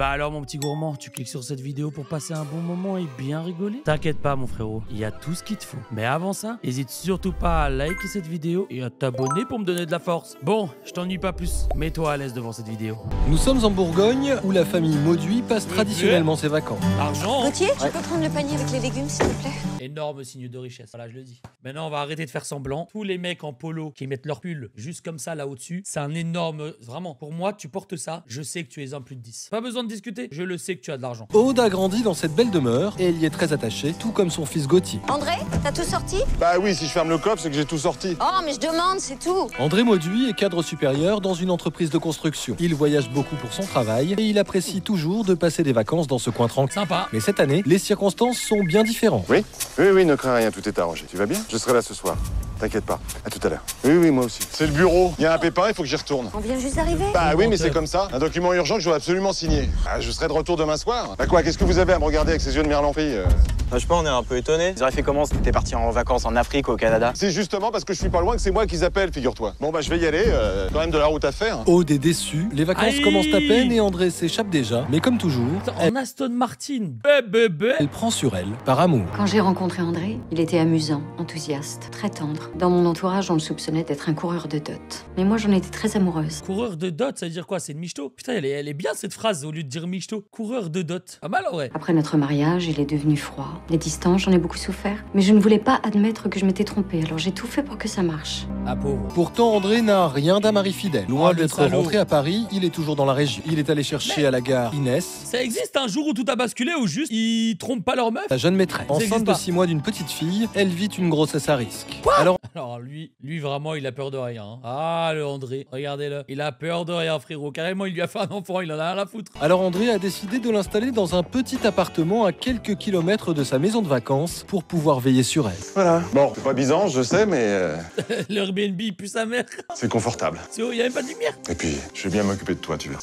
Bah alors mon petit gourmand, tu cliques sur cette vidéo pour passer un bon moment et bien rigoler? T'inquiète pas mon frérot, il y a tout ce qu'il te faut. Mais avant ça, n'hésite surtout pas à liker cette vidéo et à t'abonner pour me donner de la force. Bon, je t'ennuie pas plus, mets-toi à l'aise devant cette vidéo. Nous sommes en Bourgogne où la famille Mauduit passe traditionnellement ses vacances. Argent. Gauthier, tu peux prendre le panier avec les légumes s'il te plaît? Énorme signe de richesse, voilà je le dis. Maintenant on va arrêter de faire semblant. Tous les mecs en polo qui mettent leur pull juste comme ça là au-dessus, c'est un énorme... Vraiment, pour moi tu portes ça, je sais que tu es un plus de 10. Pas besoin de discuter, je le sais que tu as de l'argent. Aude a grandi dans cette belle demeure et elle y est très attachée, tout comme son fils Gauthier. André, t'as tout sorti? Bah oui, si je ferme le coffre, c'est que j'ai tout sorti. Oh mais je demande, c'est tout. André Mauduit est cadre supérieur dans une entreprise de construction. Il voyage beaucoup pour son travail et il apprécie toujours de passer des vacances dans ce coin tranquille. Sympa. Mais cette année, les circonstances sont bien différentes. Oui, ne crains rien, tout est arrangé. Tu vas bien? Je serai là ce soir. T'inquiète pas. À tout à l'heure. Oui, moi aussi. C'est le bureau. Il y a un pépin, il faut que j'y retourne. On vient juste d'arriver. Bah oui, mais c'est comme ça. Un document urgent que je dois absolument signer. Ah, je serai de retour demain soir. Bah quoi, qu'est-ce que vous avez à me regarder avec ces yeux de merlan-frit Je sais pas, on est un peu étonnés. Ils auraient fait comment si t'étais parti en vacances en Afrique ou au Canada? C'est justement parce que je suis pas loin que c'est moi qu'ils appellent, figure-toi. Bon bah je vais y aller, quand même de la route à faire. Aude est déçue, les vacances Aïe. commencent à peine et André s'échappe déjà. Mais comme toujours, En Aston Martin, elle prend sur elle par amour. Quand j'ai rencontré André, il était amusant, enthousiaste, très tendre. Dans mon entourage, on le soupçonnait d'être un coureur de dot. Mais moi, j'en étais très amoureuse. Coureur de dot, ça veut dire quoi? C'est une michto? Putain, elle est bien cette phrase au lieu de dire michto. Coureur de dot. Pas mal en vrai. Après notre mariage, il est devenu froid. Les distances, j'en ai beaucoup souffert. Mais je ne voulais pas admettre que je m'étais trompée, alors j'ai tout fait pour que ça marche. Ah pauvre. Pourtant, André n'a rien d'un mari fidèle. Loin Oh, le d'être salaud. rentré à Paris, il est toujours dans la région. Il est allé chercher à la gare Inès, Ça existe un jour où tout a basculé ou juste ils trompent pas leur meuf? sa jeune maîtresse. Ça existe Enceinte pas. de 6 mois d'une petite fille, elle vit une grossesse à risque. Alors, Alors lui vraiment il a peur de rien. Hein. Ah le André, regardez-le. Il a peur de rien frérot. Carrément il lui a fait un enfant, il en a rien à foutre. André a décidé de l'installer dans un petit appartement à quelques kilomètres de sa maison de vacances pour pouvoir veiller sur elle. Voilà. Bon, c'est pas Byzance, je sais, mais L'Airbnb il pue sa mère. c'est confortable. C'est où, il y a même pas de lumière. Et puis, je vais bien m'occuper de toi, tu verras.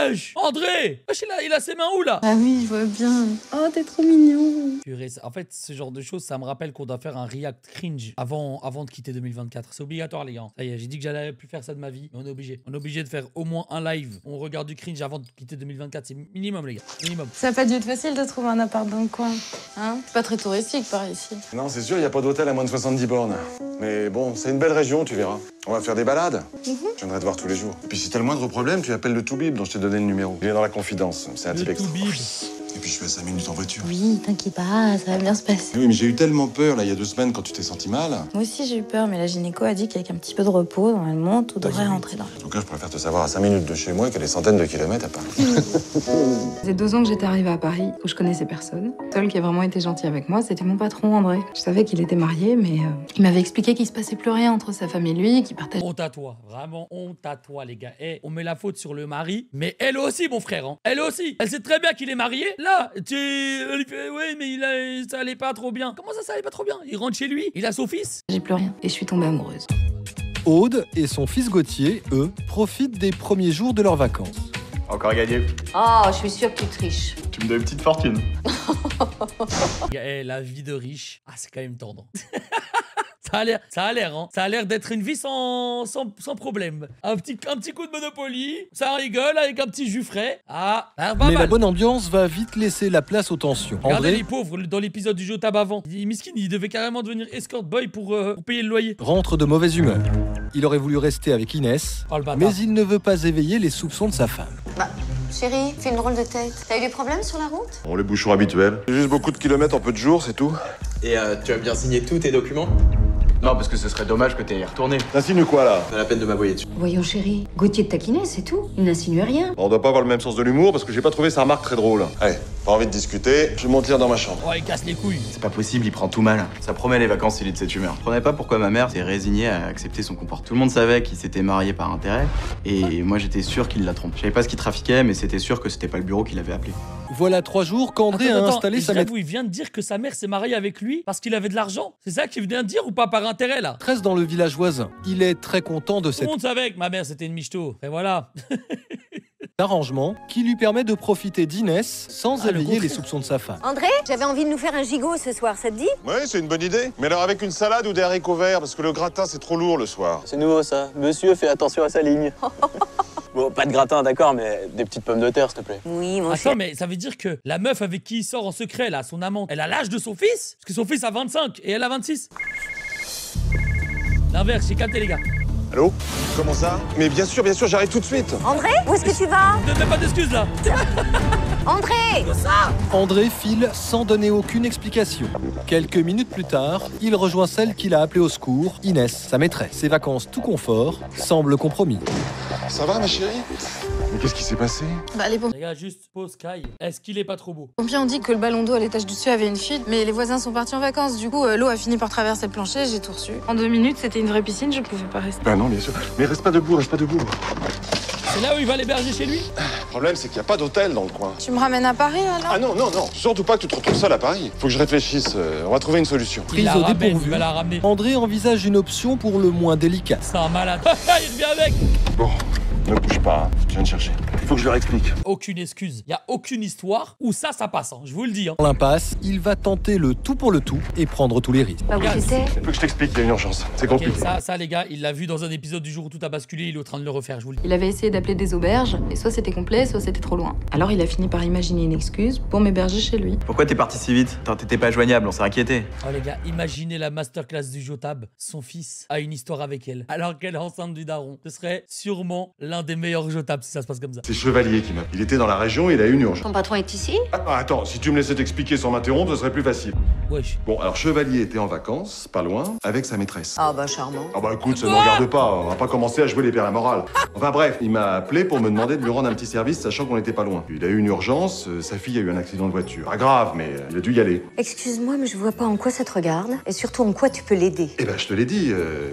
Wesh André. Wesh il a ses mains où là? Ah oui, je vois bien. Oh, t'es trop mignon. Purée, en fait ce genre de choses ça me rappelle qu'on doit faire un react cringe avant de quitter 2024. C'est obligatoire les gars. Ça y est, j'ai dit que j'allais plus faire ça de ma vie, mais on est obligé. On est obligé de faire au moins un live. On regarde du cringe avant de quitter 2024. C'est minimum les gars. Minimum. Ça a pas dû être facile de trouver un appart dans le coin. Hein? C'est pas très touristique par ici. Non, c'est sûr, il n'y a pas d'hôtel à moins de 70 bornes. Mais bon, c'est une belle région, tu verras. On va faire des balades. Je viendrai te voir tous les jours. Et puis si t'as le moindre problème, tu appelles le Toubib dont je t'ai donné le numéro. Il est dans la confidence. C'est un type Le extra. Toubib. Et puis je suis à 5 minutes en voiture. Oui, t'inquiète pas, ça va bien se passer. Oui, mais j'ai eu tellement peur, là, il y a 2 semaines, quand tu t'es senti mal. Moi aussi j'ai eu peur, mais la gynéco a dit qu'avec un petit peu de repos, normalement, tout devrait rentrer dans. En tout cas, je préfère te savoir à 5 minutes de chez moi que des centaines de kilomètres à Paris. C'est 2 ans que j'étais arrivée à Paris, où je connaissais personne. Le seul qui a vraiment été gentil avec moi, c'était mon patron André. Je savais qu'il était marié, mais il m'avait expliqué qu'il se passait plus rien entre sa femme et lui, qu'il partageait. Honte à toi, vraiment honte à toi les gars. Eh, on met la faute sur le mari, mais elle aussi mon frère, hein. Elle aussi. Elle sait très bien qu'il est marié. Là, elle lui fait ouais mais ça allait pas trop bien. Comment ça allait pas trop bien? Il rentre chez lui, il a son fils. J'ai plus rien, et je suis tombée amoureuse. Aude et son fils Gauthier, eux, profitent des premiers jours de leurs vacances. Encore gagné. Oh, je suis sûre que tu triches. Tu me donnes une petite fortune. Eh, la vie de riche, ah c'est quand même tendre. Ça a l'air, hein. Ça a l'air d'être une vie sans problème. Un petit coup de Monopoly, ça rigole avec un petit jus frais. Ah, pas Mais mal. la bonne ambiance va vite laisser la place aux tensions. Regardez André les pauvres dans l'épisode du jeu au tabac avant. Miskin, il devait carrément devenir escort boy pour payer le loyer. rentre de mauvaise humeur. Il aurait voulu rester avec Inès, Oh le bâtard. mais il ne veut pas éveiller les soupçons de sa femme. Bah, chérie, fais une drôle de tête. T'as eu des problèmes sur la route? Bon, les bouchons habituels. Juste beaucoup de kilomètres en peu de jours, c'est tout. Et tu as bien signé tous tes documents? Non, parce que ce serait dommage que t'aies y retourné. T'insinues quoi, là? Pas la peine de m'aboyer dessus. Voyons chérie, Gauthier te taquinait, c'est tout. Il n'insinue rien. On doit pas avoir le même sens de l'humour parce que j'ai pas trouvé sa remarque très drôle. Allez, pas envie de discuter, je vais monter dans ma chambre. Oh, il casse les couilles. C'est pas possible, il prend tout mal. Ça promet les vacances, il est de cette humeur. Je comprenais pas pourquoi ma mère s'est résignée à accepter son comportement. Tout le monde savait qu'il s'était marié par intérêt, et moi j'étais sûr qu'il la trompe. Je savais pas ce qu'il trafiquait, mais c'était sûr que c'était pas le bureau qui l'avait appelé. Voilà 3 jours qu'André a installé sa il vient de dire que sa mère s'est mariée avec lui parce qu'il avait de l'argent. C'est ça qu'il vient de dire ou pas par intérêt là? maîtresse dans le village voisin. Il est très content de Tout cet le monde savait que ma mère c'était une michto. Et voilà. arrangement qui lui permet de profiter d'Inès sans Ah, le éveiller les contraire. soupçons de sa femme. André, j'avais envie de nous faire un gigot ce soir, ça te dit? Ouais, c'est une bonne idée. Mais alors avec une salade ou des haricots verts, parce que le gratin c'est trop lourd le soir. C'est nouveau ça. Monsieur fait attention à sa ligne. Bon, pas de gratin, d'accord, mais des petites pommes de terre, s'il te plaît. Oui, mon Attends, mais ça veut dire que la meuf avec qui il sort en secret, là, son amante, elle a l'âge de son fils? Parce que son fils a 25 et elle a 26. L'inverse, j'ai capté, les gars. Allô? Comment ça? Mais bien sûr, j'arrive tout de suite. André, où est-ce que tu vas? Ne donne pas d'excuses, là. André! André file sans donner aucune explication. Quelques minutes plus tard, il rejoint celle qu'il a appelée au secours, Inès, sa maîtresse. Ses vacances tout confort semblent compromis. Ça va, ma chérie? Mais qu'est-ce qui s'est passé? Bah, les Les gars, juste pause, Sky. Est-ce qu'il est pas trop beau? pompiers ont dit que le ballon d'eau à l'étage du dessus avait une fuite, mais les voisins sont partis en vacances. Du coup, l'eau a fini par traverser le plancher, j'ai tout reçu. En 2 minutes, c'était une vraie piscine, je pouvais pas rester. Bah non, bien sûr. Mais reste pas debout, C'est là où il va l'héberger chez lui? Le problème, c'est qu'il n'y a pas d'hôtel dans le coin. Tu me ramènes à Paris, alors? Ah non, surtout pas que tu te retrouves seul à Paris. Faut que je réfléchisse, on va trouver une solution. Il Prise la au ramène, dépourvu, il va la ramener. André envisage une option pour le moins délicate. C'est un malade. Il revient avec. Bon, ne bouge pas, hein. Je viens de chercher. Il faut que je leur explique. Aucune excuse. Y a aucune histoire où ça passe, hein. Je vous le dis, hein. Dans l'impasse, il va tenter le tout pour le tout et prendre tous les risques. Bah, où j'étais? Il faut que je t'explique, il y a une urgence. C'est Ok, compliqué. ça, les gars, il l'a vu dans un épisode du jour où tout a basculé, il est en train de le refaire, je vous le dis. Il avait essayé d'appeler des auberges, et soit c'était complet, soit c'était trop loin. Alors il a fini par imaginer une excuse pour m'héberger chez lui. Pourquoi t'es parti si vite? T'étais pas joignable, on s'est inquiété. Oh les gars, imaginez la masterclass du Jotab. Son fils a une histoire avec elle, alors qu'elle est enceinte du daron. Ce serait sûrement l'un des meilleurs Jotab si ça se passe comme ça. C'est Chevalier qui m'a. Il était dans la région et il a eu une urgence. Ton patron est ici? Ah, attends, si tu me laissais t'expliquer sans m'interrompre, ce serait plus facile. Wesh. Bon, alors Chevalier était en vacances, pas loin, avec sa maîtresse. Ah bah charmant. Ah bah écoute, ça ne regarde pas, on va pas commencer à jouer les pères à morale. Enfin bref, il m'a appelé pour me demander de lui rendre un petit service, sachant qu'on n'était pas loin. Il a eu une urgence, sa fille a eu un accident de voiture. Pas grave, mais il a dû y aller. Excuse-moi, mais je vois pas en quoi ça te regarde. Et surtout en quoi tu peux l'aider. Eh ben je te l'ai dit,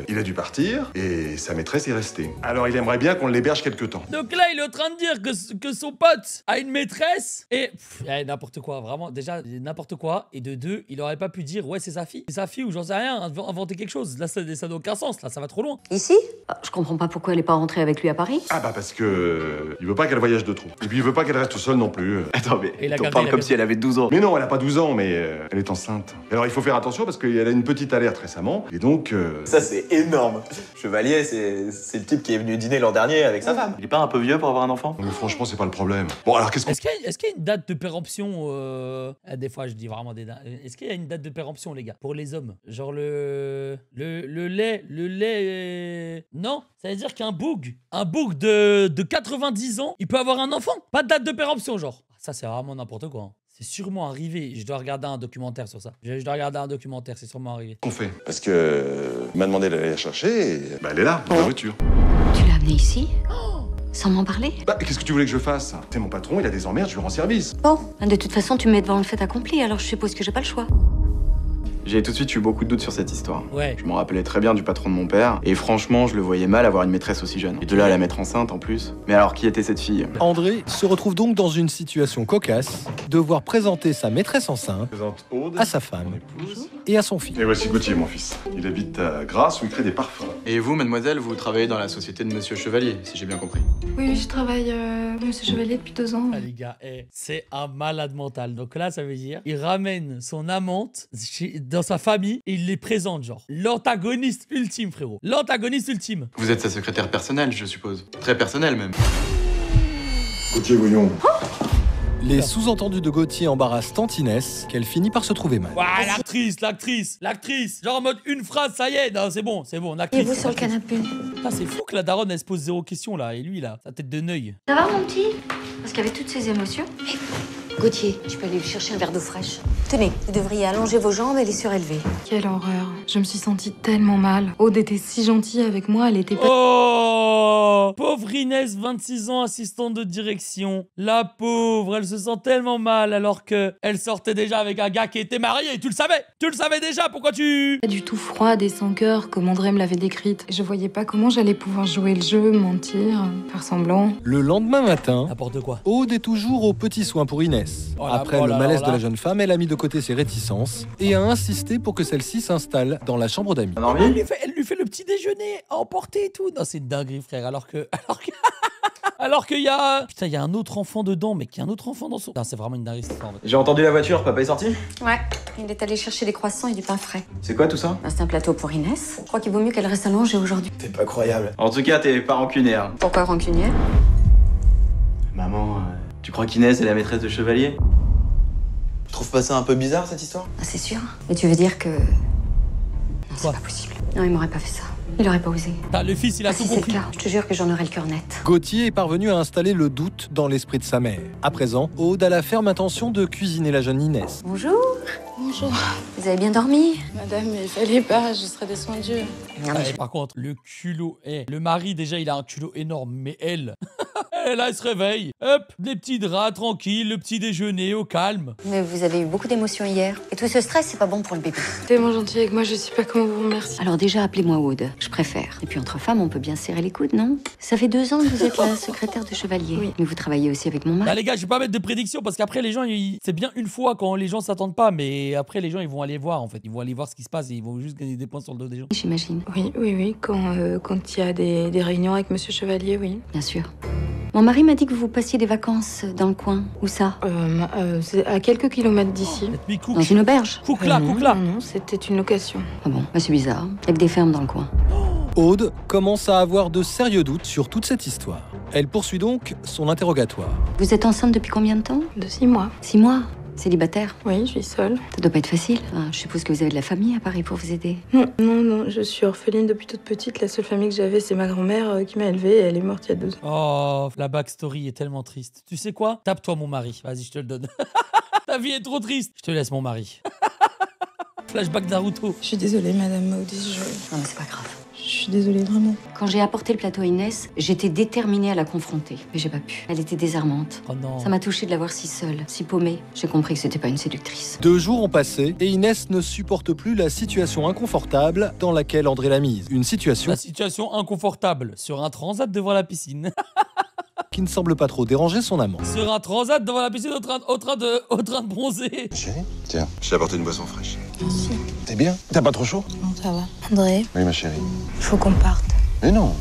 il a dû partir et sa maîtresse est restée. Alors il aimerait bien qu'on l'héberge quelque temps. Donc là, il est en train de dire que son pote a une maîtresse et n'importe quoi, vraiment, déjà n'importe quoi. Et de deux, il aurait pas pu dire ouais c'est sa fille. C'est sa fille ou j'en sais rien, inventer quelque chose. Là ça n'a aucun sens, là ça va trop loin. Ici? Je comprends pas pourquoi elle est pas rentrée avec lui à Paris. Ah bah parce que il veut pas qu'elle voyage de trop. Et puis il veut pas qu'elle reste tout seule non plus. Attends, mais Et la t'en garder, parles la comme maison. si elle avait 12 ans. Mais non, elle a pas 12 ans, mais elle est enceinte. Alors il faut faire attention parce qu'elle a une petite alerte récemment. Et donc... Ça, c'est énorme. Chevalier, c'est le type qui est venu dîner l'an dernier avec sa femme. Il est pas un peu vieux pour avoir un enfant? Mais franchement, c'est pas le problème. Bon alors qu'est-ce qu'on... Est-ce qu'il y a une date de péremption des fois je dis vraiment des dates. Est-ce qu'il y a une date de péremption les gars pour les hommes? Genre le lait non, ça veut dire qu'un boug de 90 ans, il peut avoir un enfant. Pas de date de péremption genre. Ça c'est vraiment n'importe quoi. Hein. C'est sûrement arrivé. Je dois regarder un documentaire sur ça. Je dois regarder un documentaire, c'est sûrement arrivé. qu'on fait? Parce que il m'a demandé d'aller la chercher et bah elle est là, dans la voiture. Tu l'as amenée ici? Sans m'en parler? Bah qu'est-ce que tu voulais que je fasse? C'est mon patron, il a des emmerdes, je lui rends service. Bon, de toute façon, tu me mets devant le fait accompli, alors je suppose que j'ai pas le choix. J'ai tout de suite eu beaucoup de doutes sur cette histoire. Ouais. Je me rappelais très bien du patron de mon père, et franchement, je le voyais mal avoir une maîtresse aussi jeune. Et de là à la mettre enceinte en plus. Mais alors, qui était cette fille? André se retrouve donc dans une situation cocasse, devoir présenter sa maîtresse enceinte Présente Aude, à sa femme mon épouse. et à son fils. Et voici Gauthier, mon fils. Il habite à Grasse où il crée des parfums. Et vous, mademoiselle, vous travaillez dans la société de Monsieur Chevalier, si j'ai bien compris. Oui, je travaille Monsieur Chevalier depuis 2 ans. Ah les gars, c'est un malade mental. Donc là, ça veut dire, il ramène son amante dans sa famille et il les présente, genre. L'antagoniste ultime, frérot. L'antagoniste ultime. Vous êtes sa secrétaire personnelle, je suppose. Très personnelle, même. Gauthier, voyons. Les sous-entendus de Gauthier embarrassent tant Inès qu'elle finit par se trouver mal. Ouais, l'actrice. Genre en mode une phrase, ça y est. Non, c'est bon, Et l'actrice. vous sur le canapé? Putain, c'est fou que la daronne, elle se pose 0 question, là. Et lui, là, sa tête de neuil. Ça va, mon petit? Parce qu'avec toutes ces émotions... Gauthier, tu peux aller lui chercher un verre d'eau fraîche. Tenez, vous devriez allonger vos jambes et les surélever. Quelle horreur. Je me suis sentie tellement mal. Aude était si gentille avec moi, elle était pas... Oh, pauvre Inès, 26 ans, assistante de direction. La pauvre, elle se sent tellement mal alors que elle sortait déjà avec un gars qui était marié. Tu le savais déjà, pourquoi tu... Pas du tout froide et sans cœur comme André me l'avait décrite. Je voyais pas comment j'allais pouvoir jouer le jeu, mentir, faire semblant. Le lendemain matin, N'importe quoi. Aude est toujours aux petits soins pour Inès. Oh là, Après oh le là, malaise oh là. de la jeune femme, elle a mis de côté ses réticences et a insisté pour que celle-ci s'installe dans la chambre d'amis. Elle lui fait le petit déjeuner à emporter et tout. Non, c'est une dinguerie, frère. Alors qu'il y a... Putain, il y a un autre enfant dedans, mais qu'il y a un autre enfant dans son... Non, c'est vraiment une dinguerie, cette histoire, en fait. J'ai entendu la voiture, papa est sorti? Ouais, il est allé chercher des croissants et du pain frais. C'est quoi tout ça? C'est un plateau pour Inès. Je crois qu'il vaut mieux qu'elle reste allongée aujourd'hui. C'est pas croyable. En tout cas, t'es pas rancunière. Pourquoi rancunière? Maman, tu crois qu'Inès est la maîtresse de Chevalier? Tu trouves pas ça un peu bizarre, cette histoire? Ah, c'est sûr. Mais tu veux dire que... Non, c'est pas possible. Non, il m'aurait pas fait ça. Il aurait pas osé. Le fils, il a tout Si c'est le compris. cas, je te jure que j'en aurai le cœur net. Gauthier est parvenu à installer le doute dans l'esprit de sa mère. À présent, Aude a la ferme intention de cuisiner la jeune Inès. Bonjour. Bonjour. Vous avez bien dormi? Madame, il fallait pas, je serais descendue. Ouais, par contre, le culot est... Le mari, déjà, il a un culot énorme. Mais elle... elle se réveille. Hop, des petits draps, tranquilles, le petit déjeuner, au calme. Mais vous avez eu beaucoup d'émotions hier. Et tout ce stress, c'est pas bon pour le bébé. Tellement gentil avec moi, je sais pas comment vous remercier. Alors déjà, appelez-moi Aude. Je préfère. Et puis entre femmes, on peut bien serrer les coudes, non? Ça fait 2 ans que vous êtes la secrétaire de Chevalier. Oui. Mais vous travaillez aussi avec mon mari. Les gars, je vais pas mettre de prédiction parce qu'après, les gens, c'est bien une fois quand les gens s'attendent pas. Mais après, les gens, ils vont aller voir, en fait. Ils vont aller voir ce qui se passe et ils vont juste gagner des points sur le dos des gens. J'imagine. Oui, quand il y a des réunions avec Monsieur Chevalier, oui. Bien sûr. Mon mari m'a dit que vous passiez des vacances dans le coin. Où ça? C'est à quelques kilomètres d'ici. Dans une auberge? Coucla. Non, c'était une location. Ah bon? Bah, c'est bizarre. Avec des fermes dans le coin. Aude commence à avoir de sérieux doutes sur toute cette histoire. Elle poursuit donc son interrogatoire. Vous êtes enceinte depuis combien de temps? De 6 mois. 6 mois? Célibataire? Oui, je suis seule. Ça doit pas être facile. Enfin, je suppose que vous avez de la famille à Paris pour vous aider. Non, je suis orpheline depuis toute petite. La seule famille que j'avais, c'est ma grand-mère qui m'a élevée et elle est morte il y a 2 ans. Oh, la backstory est tellement triste. Tu sais quoi? Tape-toi mon mari. Vas-y, je te le donne. Ta vie est trop triste. Je te laisse mon mari. Flashback Naruto. Je suis désolée, Madame Maudit, Non, mais c'est pas grave. je suis désolée, vraiment. Quand j'ai apporté le plateau à Inès, j'étais déterminée à la confronter. Mais j'ai pas pu. Elle était désarmante. Oh non. Ça m'a touchée de la voir si seule, si paumée. J'ai compris que c'était pas une séductrice. 2 jours ont passé et Inès ne supporte plus la situation inconfortable dans laquelle André l'a mise. Une situation La situation inconfortable sur un transat devant la piscine. qui ne semble pas trop déranger son amant. Sur un transat devant la piscine au train de bronzer. Chérie, tiens, je t'ai apporté une boisson fraîche. Merci. T'es bien? T'as pas trop chaud? Non, ça va. André, Oui, ma chérie. il faut qu'on parte. Mais non.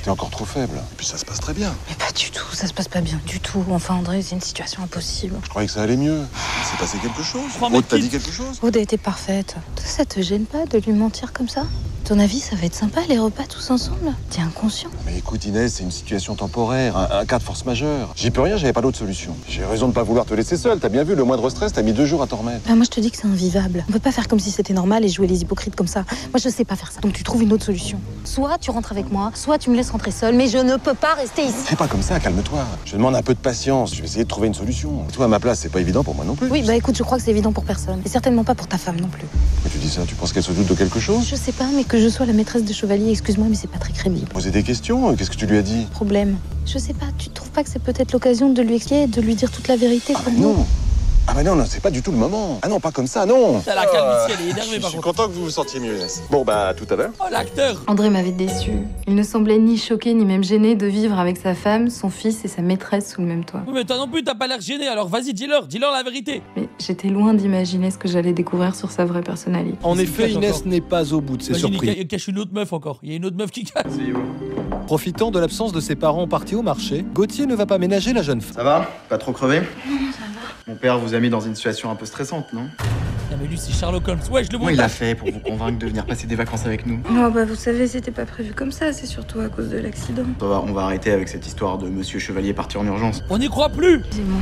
T'es encore trop faible. Et puis ça se passe très bien. Mais pas du tout, ça se passe pas bien du tout. Enfin, André, c'est une situation impossible. Je croyais que ça allait mieux. Il s'est passé quelque chose. Prends mes Aude t'a kits. dit quelque chose? Aude a été parfaite. Toi, ça te gêne pas de lui mentir comme ça? À ton avis, ça va être sympa, les repas tous ensemble? T'es inconscient. Mais écoute Inès, c'est une situation temporaire, un cas de force majeure. J'y peux rien, j'avais pas d'autre solution. J'ai raison de pas vouloir te laisser seule. T'as bien vu, le moindre stress, t'as mis 2 jours à t'en remettre. Bah, moi, je te dis que c'est invivable. On peut pas faire comme si c'était normal et jouer les hypocrites comme ça. Moi, je sais pas faire ça. Donc, tu trouves une autre solution. Soit tu rentres avec moi, soit tu me laisses rentrer seule, mais je ne peux pas rester ici. Fais pas comme ça, calme-toi. Je demande un peu de patience, je vais essayer de trouver une solution. Toi, à ma place, c'est pas évident pour moi non plus. Oui, bah écoute, je crois que c'est évident pour personne. Et certainement pas pour ta femme non plus. Mais tu dis ça, tu penses qu'elle se doute de quelque chose? Je sais pas, mais que je sois la maîtresse de Chevalier, excuse-moi, mais c'est pas très crédible. Poser des questions, qu'est-ce que tu lui as dit? Problème. Je sais pas, tu trouves pas que c'est peut-être l'occasion de lui expliquer, de lui dire toute la vérité Ah pour mais nous? non. Ah mais non, c'est pas du tout le moment. Ah non, pas comme ça, non. T'as la calme ici, elle est énervée Je par suis contre. content que vous vous sentiez mieux, Inès. Bon, bah, à tout à l'heure. Oh, l'acteur. André m'avait déçu. Il ne semblait ni choqué ni même gêné de vivre avec sa femme, son fils et sa maîtresse sous le même toit. Oui, mais toi non plus, t'as pas l'air gêné, alors vas-y, dis-leur la vérité. Mais j'étais loin d'imaginer ce que j'allais découvrir sur sa vraie personnalité. En C'est effet, cache Inès encore. n'est pas au bout de ses Imagine, surprises. il cache une autre meuf encore. Il y a une autre meuf qui cache. Profitant de l'absence de ses parents partis au marché, Gauthier ne va pas ménager la jeune femme. Ça va? Pas trop crevé? Mon père vous a mis dans une situation un peu stressante, non? Ah, mais lui, c'est Sherlock Holmes. Ouais, je le vois. Comment il a fait pour vous convaincre de venir passer des vacances avec nous? Oh bah vous savez, c'était pas prévu comme ça, c'est surtout à cause de l'accident. Ça va, on va arrêter avec cette histoire de Monsieur Chevalier parti en urgence. On n'y croit plus. Excusez-moi.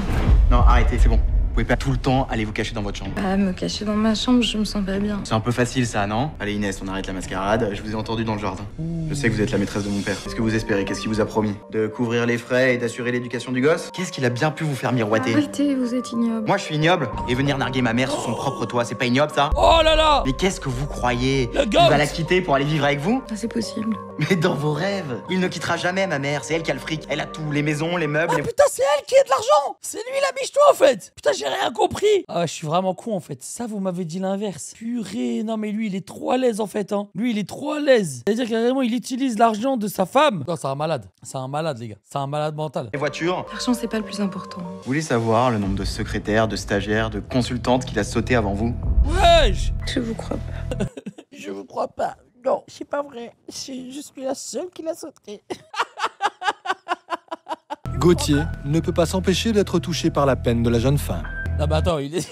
Non, arrêtez, c'est bon. Vous pouvez pas tout le temps aller vous cacher dans votre chambre. Ah, me cacher dans ma chambre, je me sens pas bien. C'est un peu facile ça, non? Allez Inès, on arrête la mascarade, je vous ai entendu dans le jardin. Je sais que vous êtes la maîtresse de mon père. Qu'est-ce que vous espérez? Qu'est-ce qu'il vous a promis? De couvrir les frais et d'assurer l'éducation du gosse? Qu'est-ce qu'il a bien pu vous faire miroiter? Arrêtez, vous êtes ignoble. Moi je suis ignoble, et venir narguer ma mère sur son propre toit, c'est pas ignoble ça? Oh là là. Mais qu'est-ce que vous croyez? Le Il gosse. va la quitter pour aller vivre avec vous? Ah, c'est possible. Mais dans vos rêves, il ne quittera jamais ma mère, c'est elle qui a le fric. Elle a tout, les maisons, les meubles, les... Putain, c'est elle qui a de l'argent. C'est lui la biche-toi en fait. Putain, j'ai rien compris. Ah, je suis vraiment con en fait. Ça, vous m'avez dit l'inverse. Purée, non mais lui, il est trop à l'aise en fait. Hein. Lui, il est trop à l'aise. C'est-à-dire carrément, il utilise l'argent de sa femme. Non, c'est un malade. C'est un malade, les gars. C'est un malade mental. les voitures. L'argent, c'est pas le plus important. Vous voulez savoir le nombre de secrétaires, de stagiaires, de consultantes qu'il a sauté avant vous? Wesh. Je vous crois pas. Je vous crois pas. Non, c'est pas vrai. Je suis la seule qui l'a sauté. Gauthier ne peut pas s'empêcher d'être touché par la peine de la jeune femme. Non, mais attends, il est.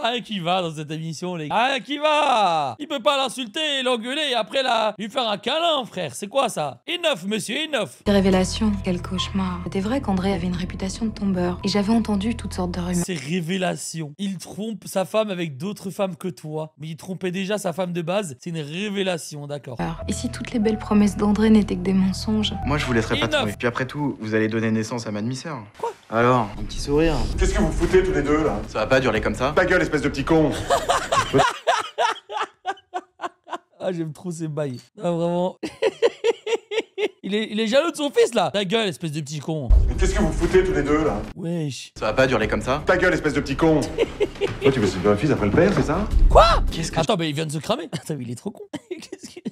Rien qui va dans cette émission, les gars. Rien qui va. Il peut pas l'insulter, l'engueuler et après lui faire un câlin, frère. C'est quoi ça? Enough, monsieur, enough. Des révélations, quel cauchemar. C'était vrai qu'André avait une réputation de tombeur. Et j'avais entendu toutes sortes de rumeurs. Ces révélations. Il trompe sa femme avec d'autres femmes que toi. Mais il trompait déjà sa femme de base. C'est une révélation, d'accord. Et si toutes les belles promesses d'André n'étaient que des mensonges? Moi, je vous laisserai pas trouver. Puis après tout, vous allez donner naissance à ma demi-sœur. Quoi? Alors, un petit sourire. Qu'est-ce que vous foutez tous les deux là? Ça va pas durer comme ça? Ta gueule, espèce de petit con. Ah, j'aime trop ces bails. Ah, vraiment. Il est jaloux de son fils là. Ta gueule, espèce de petit con. Mais qu'est-ce que vous foutez tous les deux là? Wesh. Ça va pas durer comme ça? Ta gueule, espèce de petit con. Toi, tu veux suivre un fils après le père, c'est ça? Quoi? Qu'est-ce que... Attends, mais il vient de se cramer. Attends, mais il est trop con. Qu'est-ce qu'il...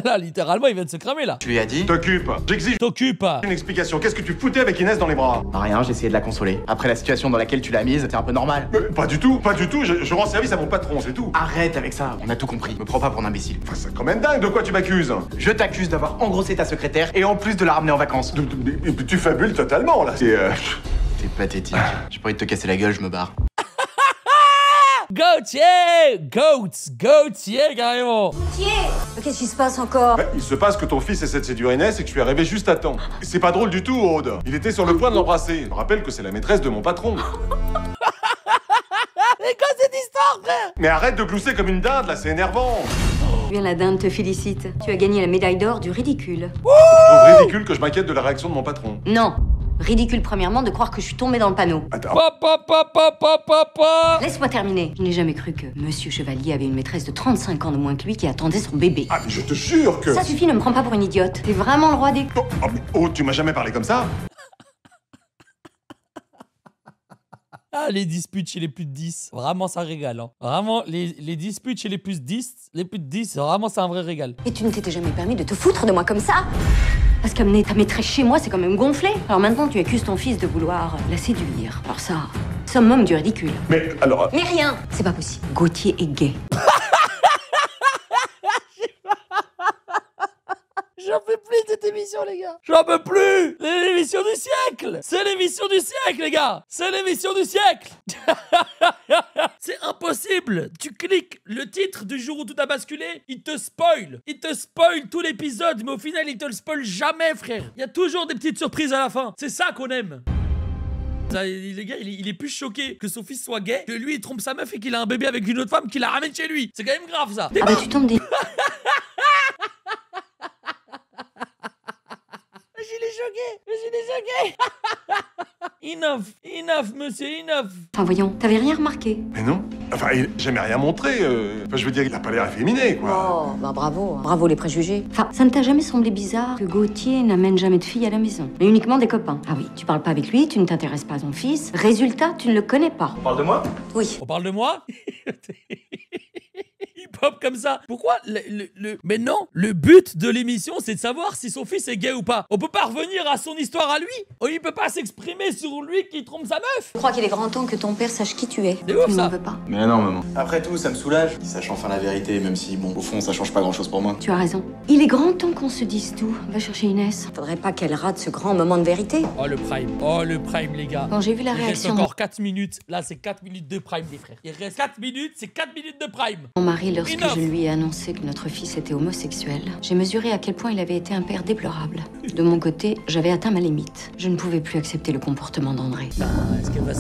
Là, littéralement, il vient de se cramer là. Tu lui as dit? T'occupe. J'exige T'occupe. une explication. Qu'est-ce que tu foutais avec Inès dans les bras? Rien, j'ai essayé de la consoler. Après la situation dans laquelle tu l'as mise, c'est un peu normal. Mais pas du tout, pas du tout. Je rends service à mon patron, c'est tout. Arrête avec ça, on a tout compris. Me prends pas pour un imbécile. Enfin, c'est quand même dingue. De quoi tu m'accuses? Je t'accuse d'avoir engrossé ta secrétaire et en plus de la ramener en vacances. Tu fabules totalement là. C'est T'es pathétique. J'ai pas envie de te casser la gueule, je me barre. Gauthier! Gauthier, carrément! Qu'est-ce qui se passe encore? Il se passe que ton fils essaie de séduire Inès et que tu es arrivé juste à temps. C'est pas drôle du tout, Aude. Il était sur le point de l'embrasser. Je me rappelle que c'est la maîtresse de mon patron. C'est quoi cette histoire, frère? Mais arrête de glousser comme une dinde, là, c'est énervant. Bien, la dinde te félicite. Tu as gagné la médaille d'or du ridicule. Je trouve ridicule que je m'inquiète de la réaction de mon patron. Non. Ridicule, premièrement, de croire que je suis tombée dans le panneau. Attends. Laisse-moi terminer. Je n'ai jamais cru que Monsieur Chevalier avait une maîtresse de 35 ans de moins que lui qui attendait son bébé. Ah, mais je te jure que... Ça suffit, ne me prends pas pour une idiote. T'es vraiment le roi des... Oh, tu m'as jamais parlé comme ça? Ah, les disputes chez les plus de 10. Vraiment, ça régale. Hein. Vraiment, les disputes chez les plus de 10, vraiment, c'est un vrai régal. Et tu ne t'étais jamais permis de te foutre de moi comme ça? Parce qu'amener ta maîtresse chez moi, c'est quand même gonflé. Alors maintenant, tu accuses ton fils de vouloir la séduire. Alors ça, summum du ridicule. Mais alors... Mais rien! C'est pas possible. Gauthier est gay. J'en peux plus de cette émission, les gars. J'en peux plus. C'est l'émission du siècle. C'est l'émission du siècle, les gars. C'est l'émission du siècle. C'est impossible. Tu cliques le titre du jour où tout a basculé, il te spoil. Il te spoil tout l'épisode, mais au final, il te le spoil jamais, frère. Il y a toujours des petites surprises à la fin. C'est ça qu'on aime. Ça, les gars, il est plus choqué que son fils soit gay, que lui, il trompe sa meuf et qu'il a un bébé avec une autre femme qui la ramène chez lui. C'est quand même grave, ça. Ah bah tu tombes des... Je l'ai choqué. Enough, monsieur, enough. Enfin voyons, t'avais rien remarqué? Mais non. Enfin, il n'a jamais rien montré. Enfin, je veux dire, il a pas l'air efféminé, quoi. Oh, bah bravo. Bravo les préjugés. Enfin, ça ne t'a jamais semblé bizarre que Gauthier n'amène jamais de filles à la maison, mais uniquement des copains? Ah oui, tu parles pas avec lui, tu ne t'intéresses pas à son fils. Résultat, tu ne le connais pas. On parle de moi? Oui. On parle de moi? Pop comme ça. Pourquoi Mais non, le but de l'émission, c'est de savoir si son fils est gay ou pas. On peut pas revenir à son histoire à lui. Il peut pas s'exprimer sur lui qui trompe sa meuf. Je crois qu'il est grand temps que ton père sache qui tu es. C'est ouf, Tu ça. n'en veux pas. Mais non, maman. Après tout, ça me soulage. Qu'il sache enfin la vérité, même si, bon, au fond, ça change pas grand-chose pour moi. Tu as raison. Il est grand temps qu'on se dise tout. Va chercher Inès. Faudrait pas qu'elle rate ce grand moment de vérité. Oh, le prime, les gars. Quand j'ai vu la Il reste réaction... encore 4 minutes. Là, c'est 4 minutes de prime, les frères. Il reste 4 minutes, c'est 4 minutes de prime. Mon mari, lorsque Enough. je lui ai annoncé que notre fils était homosexuel, j'ai mesuré à quel point il avait été un père déplorable. De mon côté, j'avais atteint ma limite. Je ne pouvais plus accepter le comportement d'André. Est-ce qu'elle va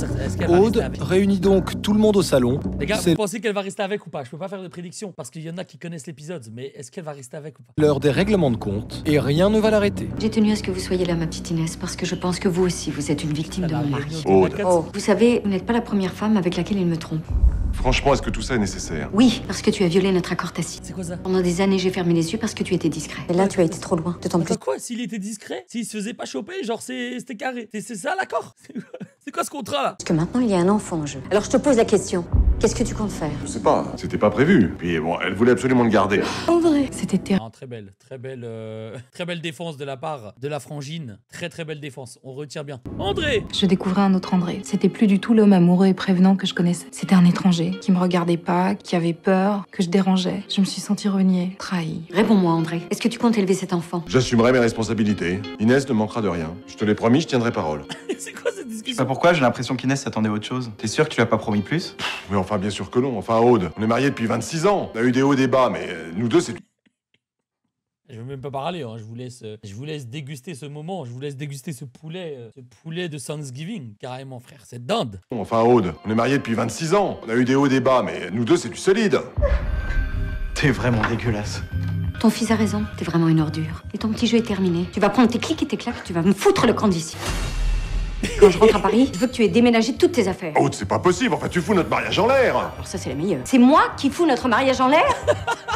Aude rester avec? réunit donc tout le monde au salon. Les gars, C'est vous pensez qu'elle va rester avec ou pas? Je peux pas faire de prédiction parce qu'il y en a qui connaissent l'épisode, mais est-ce qu'elle va rester avec ou pas? l'heure des règlements de compte et rien ne va l'arrêter. J'ai tenu à ce que vous soyez là, ma petite Inès, parce que je pense que vous aussi, vous êtes une victime de La mon réunion mari. de la Aude. quatre- Oh. Vous savez, vous n'êtes pas la première femme avec laquelle il me trompe. Franchement, est-ce que tout ça est nécessaire? Oui, parce que tu as violé notre accord tacite. C'est quoi ça? Pendant des années, j'ai fermé les yeux parce que tu étais discret. Et là, tu as été trop loin. D'autant plus. Attends, quoi? S'il était discret? S'il se faisait pas choper? Genre, c'était carré. C'est ça l'accord? C'est quoi ce contrat là? Parce que maintenant, il y a un enfant en jeu. Alors, je te pose la question. Qu'est-ce que tu comptes faire? Je sais pas, c'était pas prévu. Puis bon, elle voulait absolument le garder. André, c'était terrible. Non, très belle défense de la part de la frangine. Très belle défense. On retient bien. André! Je découvrais un autre André. C'était plus du tout l'homme amoureux et prévenant que je connaissais. C'était un étranger qui me regardait pas, qui avait peur, que je dérangeais. Je me suis sentie reniée, trahie. Réponds-moi, André. Est-ce que tu comptes élever cet enfant? J'assumerai mes responsabilités. Inès ne manquera de rien. Je te l'ai promis, je tiendrai parole. C'est quoi cette discussion? Je sais pas pourquoi, j'ai l'impression qu'Inès s'attendait à autre chose. T'es sûr que tu lui as pas promis plus? Mais enfin, bien sûr que non. Enfin, Aude, on est mariés depuis 26 ans. On a eu des hauts, des bas, mais nous deux, c'est... Je veux même pas parler, hein. Je vous laisse déguster ce moment, je vous laisse déguster ce poulet de Thanksgiving, carrément frère, c'est dinde. Enfin, Aude, on est mariés depuis 26 ans. On a eu des hauts, des bas, mais nous deux, c'est du solide. T'es vraiment dégueulasse. Ton fils a raison, t'es vraiment une ordure. Et ton petit jeu est terminé. Tu vas prendre tes clics et tes claques, tu vas me foutre le camp d'ici. Quand je rentre à Paris, je veux que tu aies déménagé toutes tes affaires. Aude, c'est pas possible. Enfin, tu fous notre mariage en l'air. Alors ça, c'est la meilleure. C'est moi qui fous notre mariage en l'air?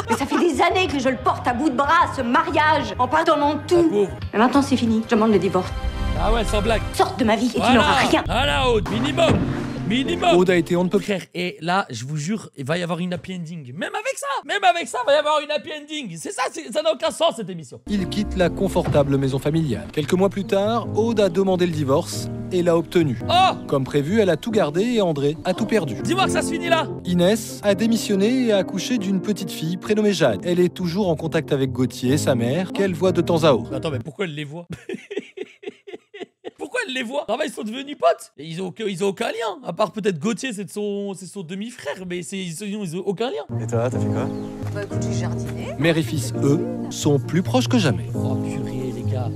Mais ça fait des années que je le porte à bout de bras, ce mariage, en pardonnant tout. Mais maintenant, c'est fini. Je demande le divorce. Ah ouais, sans blague. Sorte de ma vie et tu n'auras rien. Voilà, Aude, minimum. Minimum. Aude a été on ne peut plus. Frère, et là, je vous jure, il va y avoir une happy ending. Même avec ça, il va y avoir une happy ending. C'est ça, ça n'a aucun sens cette émission. Il quitte la confortable maison familiale. Quelques mois plus tard, Aude a demandé le divorce et l'a obtenu. Oh! Comme prévu, elle a tout gardé et André a tout perdu. Dis-moi que ça se finit là. Inès a démissionné et a accouché d'une petite fille prénommée Jade. Elle est toujours en contact avec Gauthier, sa mère, qu'elle voit de temps à autre. Attends, mais pourquoi elle les voit? Pourquoi elle les voit? Non, mais ils sont devenus potes. Et ils ont aucun lien. À part peut-être Gauthier, c'est son demi-frère, mais ils ont aucun lien. Et toi, t'as fait quoi? Bah écoute, j'ai jardiné. Mère et fils, eux, sont plus proches que jamais. Oh purée, les gars.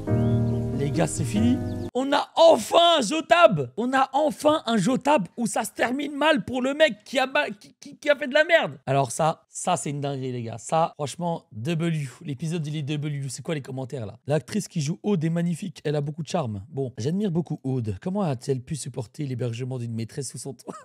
Les gars, c'est fini. On a enfin un Jotab. On a enfin un Jotab où ça se termine mal pour le mec qui a fait de la merde. Alors ça c'est une dinguerie, les gars. Ça, franchement, W. L'épisode, il est W. C'est quoi les commentaires, là? L'actrice qui joue Aude est magnifique. Elle a beaucoup de charme. Bon, j'admire beaucoup Aude. Comment a-t-elle pu supporter l'hébergement d'une maîtresse sous son toit?